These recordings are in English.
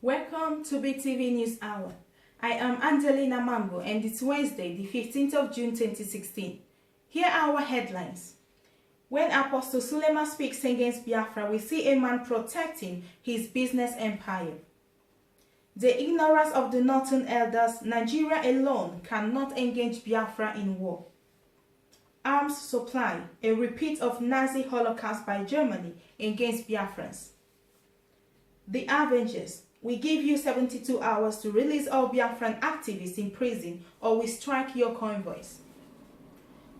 Welcome to BTV News Hour. I am Angelina Mambo and it's Wednesday, the 15th of June 2016. Here are our headlines. When Apostle SULEMAN speaks against Biafra, we see a man protecting his business empire. The ignorance of the northern elders, Nigeria alone cannot engage Biafra in war. Arms supply, a repeat of Nazi Holocaust by Germany against Biafrans. The Avengers, we give you 72 hours to release all Biafran activists in prison or we strike your convoys.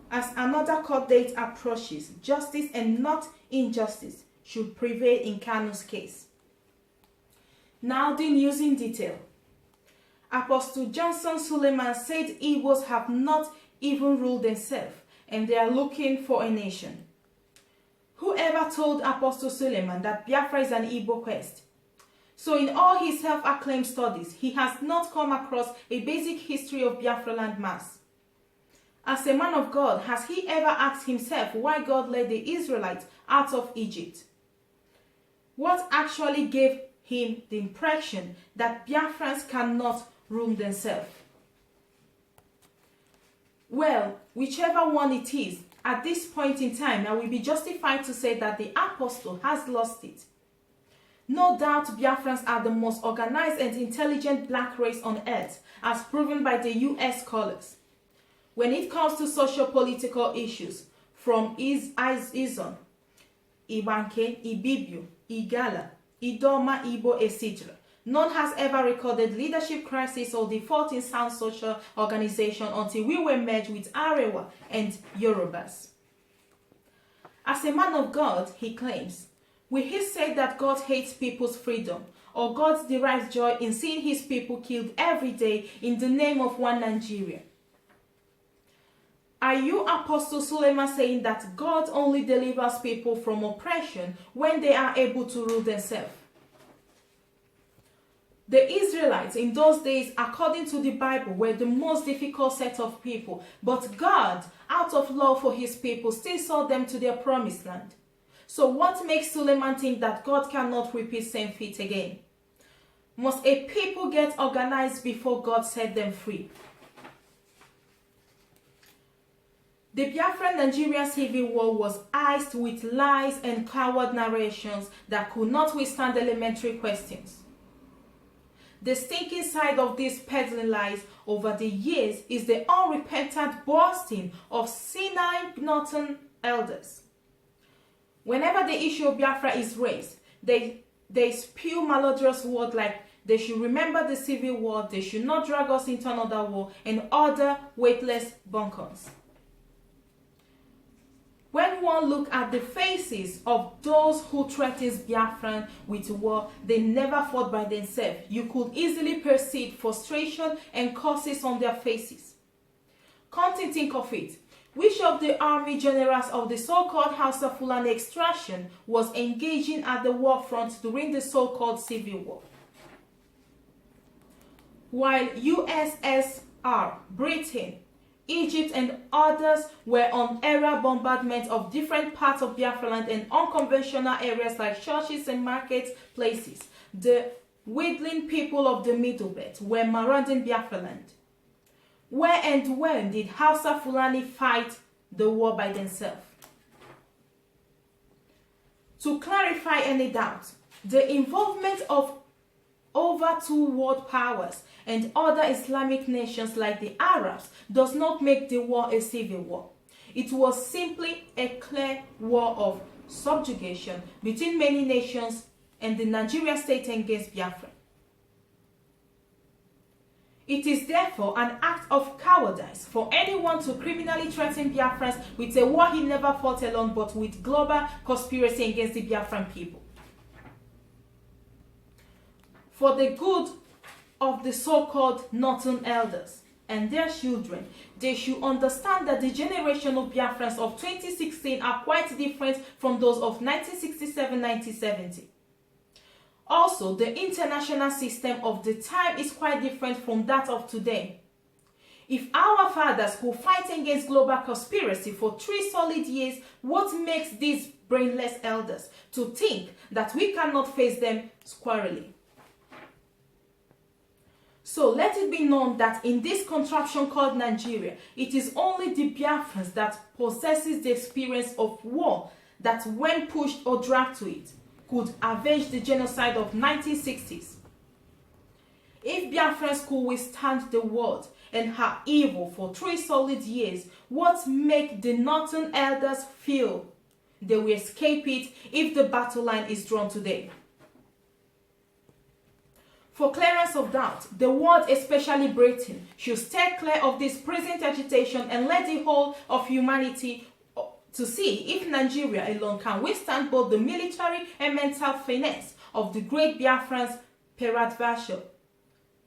As another court date approaches, justice and not injustice should prevail in Kanu's case. Now the news in detail. Apostle Johnson Suleiman said Igbos have not even ruled themselves and they are looking for a nation. Whoever told Apostle Suleiman that Biafra is an Igbo quest? So in all his self-acclaimed studies, he has not come across a basic history of Biafra land mass. As a man of God, has he ever asked himself why God led the Israelites out of Egypt? What actually gave him the impression that Biafrans cannot rule themselves? Well, whichever one it is, at this point in time, I will be justified to say that the apostle has lost it. No doubt Biafrans are the most organized and intelligent black race on earth, as proven by the US scholars. When it comes to socio-political issues, from Izon, Ibanke, Ibibio, Igala, Idoma, Igbo, etc., none has ever recorded leadership crisis or default in sound social organization until we were merged with Arewa and Yorubas. As a man of God, he claims, will he say that God hates people's freedom, or God derives joy in seeing his people killed every day in the name of one Nigeria? Are you, Apostle Suleiman, saying that God only delivers people from oppression when they are able to rule themselves? The Israelites in those days, according to the Bible, were the most difficult set of people, but God, out of love for his people, still saw them to their promised land. So what makes Suleiman think that God cannot repeat same feat again? Must a people get organized before God set them free? The Biafran Nigeria civil war was iced with lies and coward narrations that could not withstand elementary questions. The stinking side of these peddling lies over the years is the unrepentant boasting of senile northern elders. Whenever the issue of Biafra is raised, they spew malodorous words like they should remember the civil war, they should not drag us into another war, and other weightless bunkers. When one looks at the faces of those who threaten Biafran with war, they never fought by themselves. You could easily perceive frustration and curses on their faces. Come to think of it, which of the army generals of the so-called House of Fulani extraction was engaging at the war front during the so-called civil war? While USSR, Britain, Egypt and others were on aerial bombardment of different parts of Biafra land and unconventional areas like churches and marketplaces, the wheedling people of the Middle Belt were marauding Biafra land. Where and when did Hausa Fulani fight the war by themselves? To clarify any doubt, the involvement of over two world powers and other Islamic nations like the Arabs does not make the war a civil war. It was simply a clear war of subjugation between many nations and the Nigeria state against Biafra. It is therefore an act of cowardice for anyone to criminally threaten Biafrans with a war he never fought alone but with global conspiracy against the Biafran people. For the good of the so-called northern elders and their children, they should understand that the generation of Biafrans of 2016 are quite different from those of 1967-1970. Also, the international system of the time is quite different from that of today. If our fathers could fight against global conspiracy for 3 solid years, what makes these brainless elders to think that we cannot face them squarely? So let it be known that in this contraption called Nigeria, it is only the Biafrans that possesses the experience of war that, when pushed or dragged to it, could avenge the genocide of 1960s. If Biafrans could withstand the world and her evil for 3 solid years, what make the Northern elders feel they will escape it if the battle line is drawn today? For clearance of doubt, the world, especially Britain, should stay clear of this present agitation and let the whole of humanity to see if Nigeria alone can withstand both the military and mental finesse of the great Biafrans peradventure.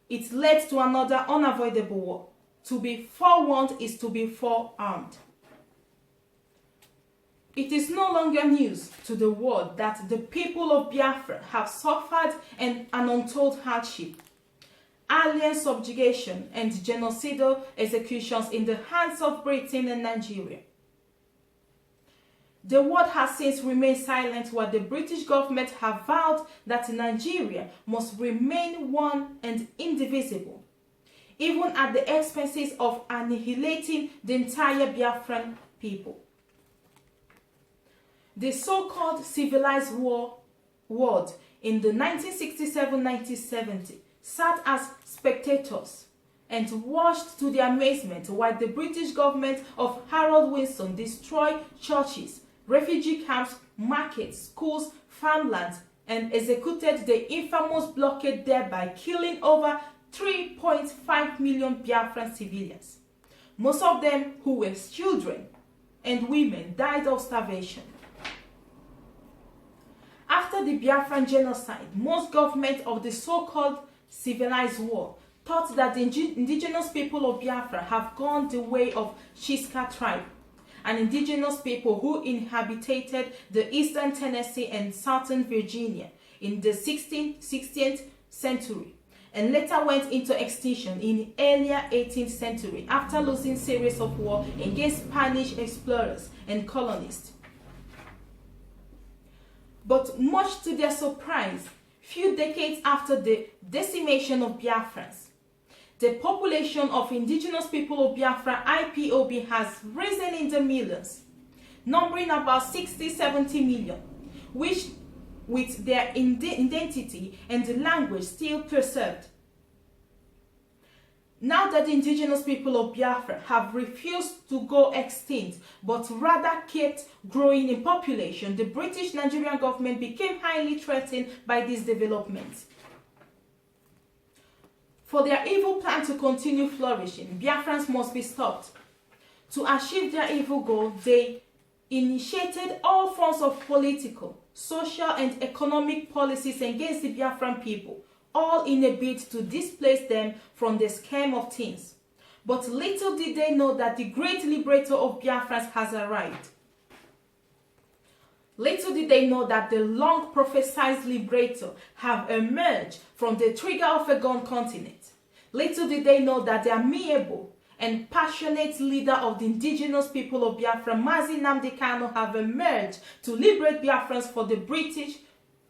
It led to another unavoidable war. To be forewarned is to be forearmed. It is no longer news to the world that the people of Biafra have suffered an untold hardship, alien subjugation, and genocidal executions in the hands of Britain and Nigeria. The world has since remained silent while the British government have vowed that Nigeria must remain one and indivisible, even at the expenses of annihilating the entire Biafran people. The so-called civilized world in the 1967-1970 sat as spectators and watched to their amazement while the British government of Harold Wilson destroyed churches, refugee camps, markets, schools, farmlands, and executed the infamous blockade, thereby killing over 3.5 million Biafran civilians. Most of them, who were children and women, died of starvation. After the Biafran genocide, most governments of the so-called civilized world thought that the indigenous people of Biafra have gone the way of Shiska tribe, an indigenous people who inhabited the eastern Tennessee and southern Virginia in the 16th century, and later went into extinction in the earlier 18th century after losing series of war against Spanish explorers and colonists. But much to their surprise, few decades after the decimation of Biafrans, the population of indigenous people of Biafra IPOB has risen in the millions, numbering about 60-70 million, which with their identity and the language still preserved. Now that the indigenous people of Biafra have refused to go extinct, but rather kept growing in population, the British Nigerian government became highly threatened by these developments. For their evil plan to continue flourishing, Biafrans must be stopped. To achieve their evil goal, they initiated all forms of political, social, and economic policies against the Biafran people, all in a bid to displace them from the scheme of things. But little did they know that the great liberator of Biafrans has arrived. Little did they know that the long prophesied liberator have emerged from the trigger of a gun continent. Little did they know that the amiable and passionate leader of the indigenous people of Biafra, Mazi Nnamdi Kanu, have emerged to liberate Biafrans for the British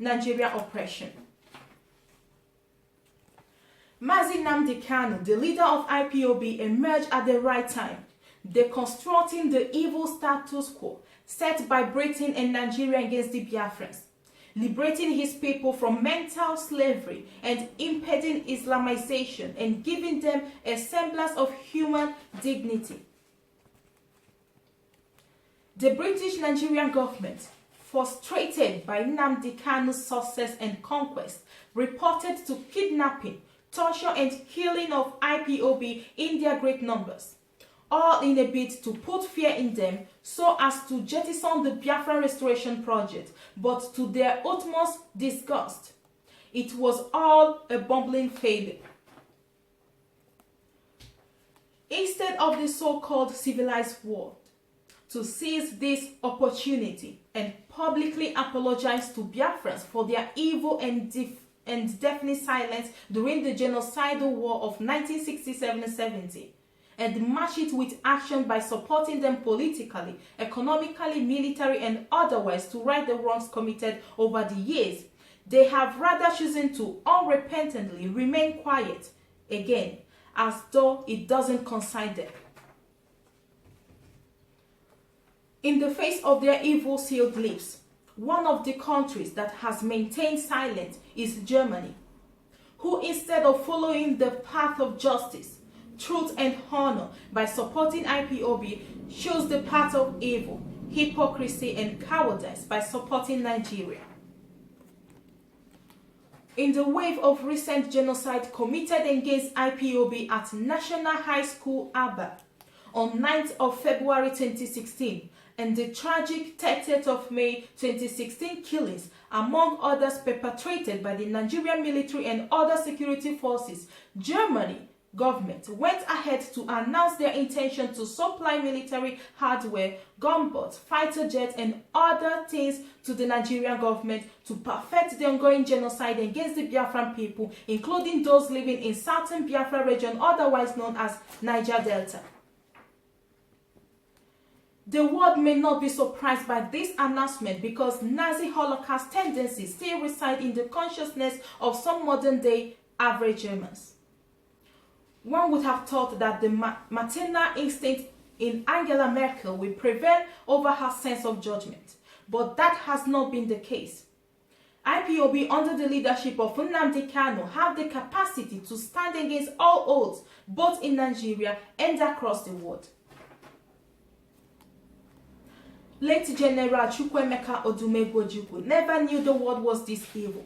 Nigeria oppression. Mazi Nnamdi Kanu, the leader of IPOB, emerged at the right time, deconstructing the evil status quo set by Britain and Nigeria against the Biafrans, liberating his people from mental slavery and impeding Islamization and giving them a semblance of human dignity. The British Nigerian government, frustrated by Nnamdi Kanu's success and conquest, reported to kidnapping, torture, and killing of IPOB in their great numbers, all in a bid to put fear in them so as to jettison the Biafran restoration project. But to their utmost disgust, it was all a bumbling failure. Instead of the so-called civilized world to seize this opportunity and publicly apologize to Biafrans for their evil and deafening silence during the genocidal war of 1967-70, and match it with action by supporting them politically, economically, military, and otherwise to right the wrongs committed over the years, they have rather chosen to unrepentantly remain quiet again, as though it doesn't concern them. In the face of their evil-sealed lips, one of the countries that has maintained silence is Germany, who instead of following the path of justice, truth and honor by supporting IPOB, chose the path of evil, hypocrisy and cowardice by supporting Nigeria. In the wave of recent genocide committed against IPOB at National High School Aba on 9th of February 2016 and the tragic 30th of May 2016 killings, among others perpetrated by the Nigerian military and other security forces, Germany government went ahead to announce their intention to supply military hardware, gunboats, fighter jets, and other things to the Nigerian government to perfect the ongoing genocide against the Biafran people, including those living in southern Biafra region, otherwise known as Niger Delta. The world may not be surprised by this announcement because Nazi Holocaust tendencies still reside in the consciousness of some modern-day average Germans. One would have thought that the maternal instinct in Angela Merkel will prevail over her sense of judgment, but that has not been the case. IPOB, under the leadership of Nnamdi Kanu, have the capacity to stand against all odds, both in Nigeria and across the world. Late General Chukwuemeka Odumegwu never knew the world was this evil.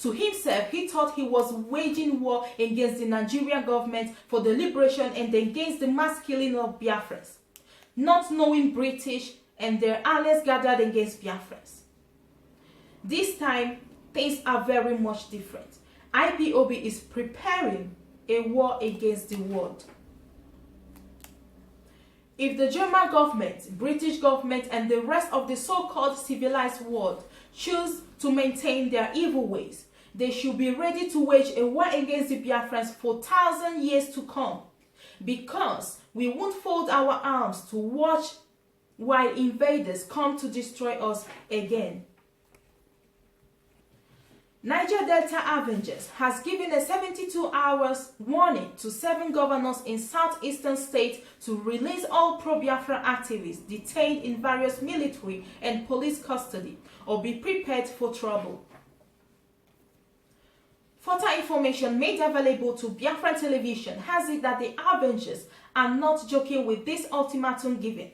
To himself, he thought he was waging war against the Nigerian government for the liberation and against the mass killing of Biafrans, not knowing British and their allies gathered against Biafrans. This time, things are very much different. IPOB is preparing a war against the world. If the German government, British government, and the rest of the so-called civilized world choose to maintain their evil ways, they should be ready to wage a war against the Biafrans for 1,000 years to come, because we won't fold our arms to watch while invaders come to destroy us again. Niger Delta Avengers has given a 72 hours warning to 7 governors in southeastern states to release all pro-Biafra activists detained in various military and police custody, or be prepared for trouble. Further information made available to Biafran television has it that the Avengers are not joking with this ultimatum given,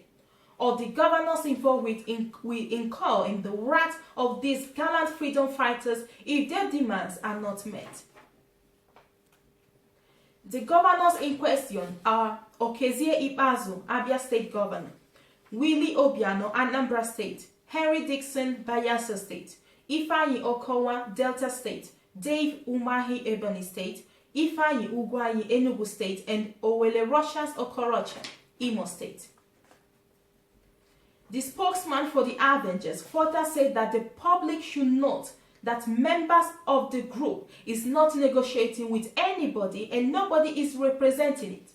or the governors involved will incur in the wrath of these gallant freedom fighters if their demands are not met. The governors in question are Okezie Ikpeazu, Abia State Governor, Willie Obiano, Anambra State, Henry Dixon, Bayelsa State, Ifeanyi Okowa, Delta State, Dave Umahi, Ebonyi State, Ifeanyi Ugwuanyi, Enugu State, and Owele Russians Okorocha, Imo State. The spokesman for the Avengers further said that the public should note that members of the group is not negotiating with anybody and nobody is representing it.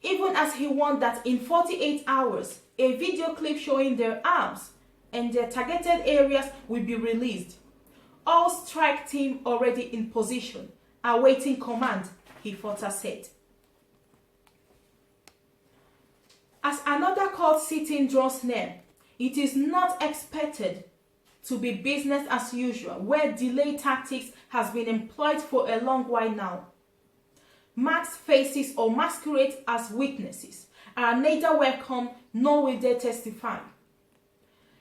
Even as he warned that in 48 hours, a video clip showing their arms and their targeted areas will be released. All strike team already in position, awaiting command, he further said. As another court sitting draws near, it is not expected to be business as usual, where delay tactics has been employed for a long while now. Masked faces or masquerade as witnesses are neither welcome nor will they testify.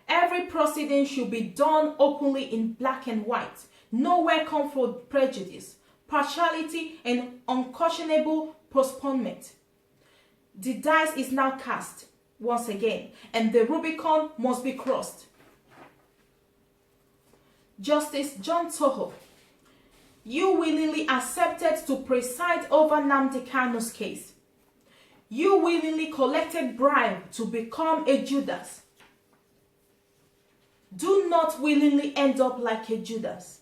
Every proceeding should be done openly in black and white. No welcome for prejudice, partiality, and unconscionable postponement. The dice is now cast once again, and the Rubicon must be crossed. Justice John Toho, you willingly accepted to preside over Nnamdi Kanu's case. You willingly collected bribe to become a Judas. Do not willingly end up like a Judas.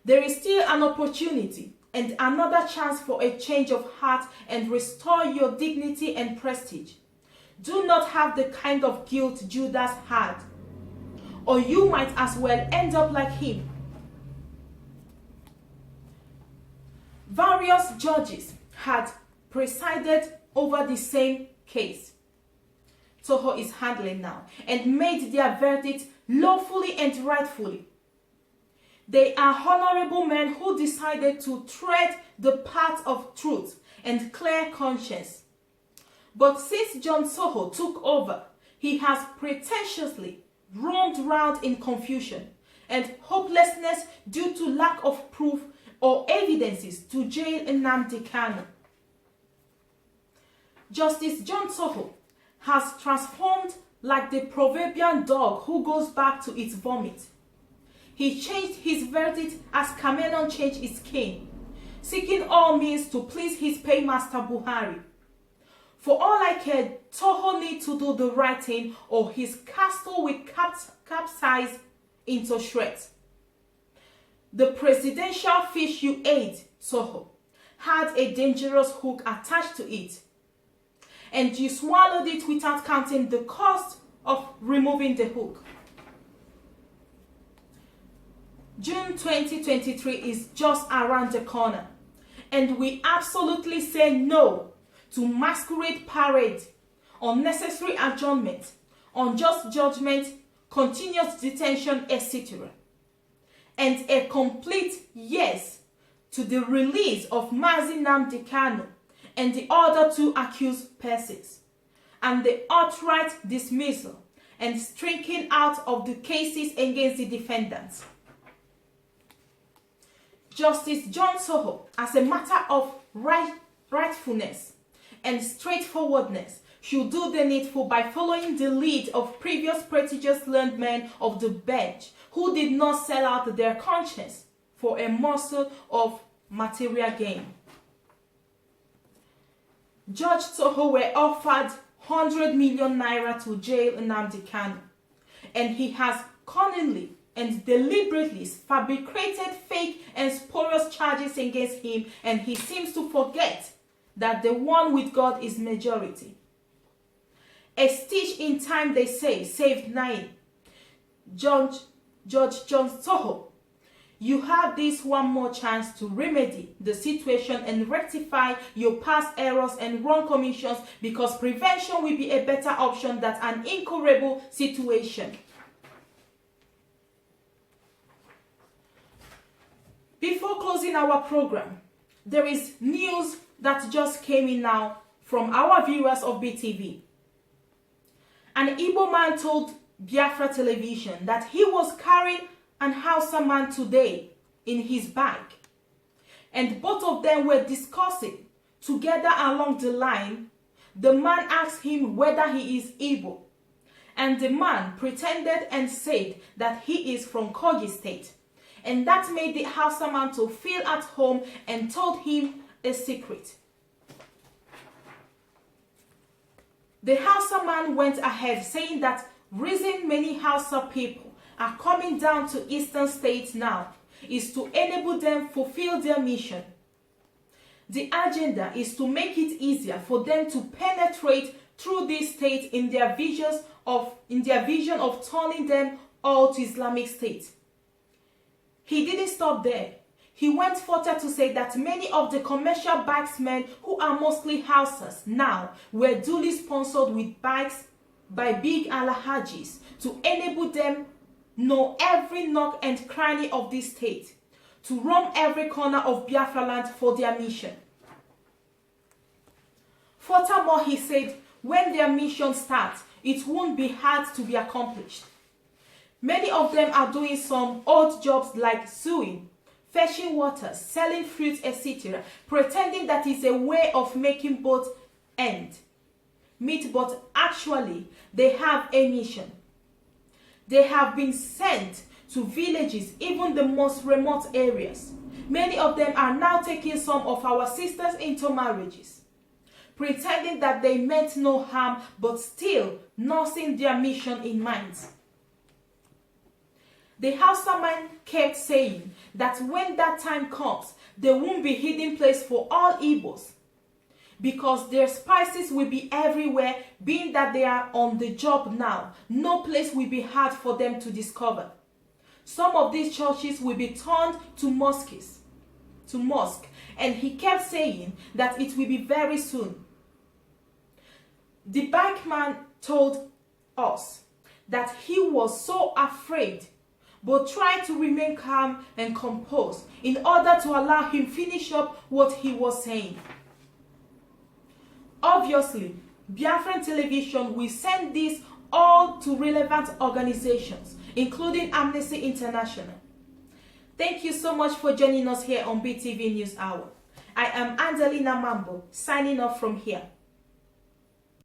There is still an opportunity and another chance for a change of heart and restore your dignity and prestige. Do not have the kind of guilt Judas had, or you might as well end up like him. Various judges had presided over the same case Toho is handling now and made their verdict lawfully and rightfully. They are honorable men who decided to tread the path of truth and clear conscience. But since John Toho took over, he has pretentiously roamed round in confusion and hopelessness due to lack of proof or evidences to jail Nnamdi Kanu. Justice John Toho has transformed like the proverbial dog who goes back to its vomit. He changed his verdict as chameleon changed its skin, seeking all means to please his paymaster Buhari. For all I care, Toho needs to do the right thing or his castle will capsize into shreds. The presidential fish you ate, Toho, had a dangerous hook attached to it, and you swallowed it without counting the cost of removing the hook. June 2023 is just around the corner, and we absolutely say no to masquerade parade, unnecessary adjournment, unjust judgment, continuous detention, etc. And a complete yes to the release of Mazi Nnamdi Kanu and the other two accused persons, and the outright dismissal and striking out of the cases against the defendants. Justice John Toho, as a matter of rightfulness and straightforwardness, should do the needful by following the lead of previous prestigious learned men of the bench who did not sell out their conscience for a morsel of material gain. Judge Toho were offered 100 million naira to jail Nnamdi Kanu, and he has cunningly and deliberately fabricated fake and spurious charges against him, and he seems to forget that the one with God is majority. A stitch in time, they say, saved nine. Judge John Toho, you have this one more chance to remedy the situation and rectify your past errors and wrong commissions, because prevention will be a better option than an incurable situation. Before closing our program, there is news that just came in now from our viewers of BTV. An Igbo man told Biafra television that he was carrying an Hausa man today in his bag, and both of them were discussing together along the line. The man asked him whether he is Igbo, and the man pretended and said that he is from Kogi State, and that made the Hausa man to feel at home and told him a secret. The Hausa man went ahead saying that reason many Hausa people are coming down to eastern states now is to enable them fulfill their mission. The agenda is to make it easier for them to penetrate through these states in their vision of turning them all to Islamic State. He didn't stop there. He went further to say that many of the commercial bikesmen, who are mostly Hausas now, were duly sponsored with bikes by big Alhajis to enable them know every nook and cranny of this state, to roam every corner of Biafra land for their mission. Furthermore, he said, when their mission starts, it won't be hard to be accomplished. Many of them are doing some odd jobs like sewing, fetching water, selling fruits, etc., pretending that it's a way of making both ends meet, but actually they have a mission. They have been sent to villages, even the most remote areas. Many of them are now taking some of our sisters into marriages, pretending that they meant no harm, but still nursing their mission in mind. The Hausa man kept saying that when that time comes, there won't be hidden place for all Igbos, because their spices will be everywhere, being that they are on the job now. No place will be hard for them to discover. Some of these churches will be turned to mosques, to mosque, and he kept saying that it will be very soon. The bike man told us that he was so afraid, but tried to remain calm and composed in order to allow him finish up what he was saying. Obviously, Biafran television will send this all to relevant organizations, including Amnesty International. Thank you so much for joining us here on BTV News Hour. I am Angelina Mambo, signing off from here.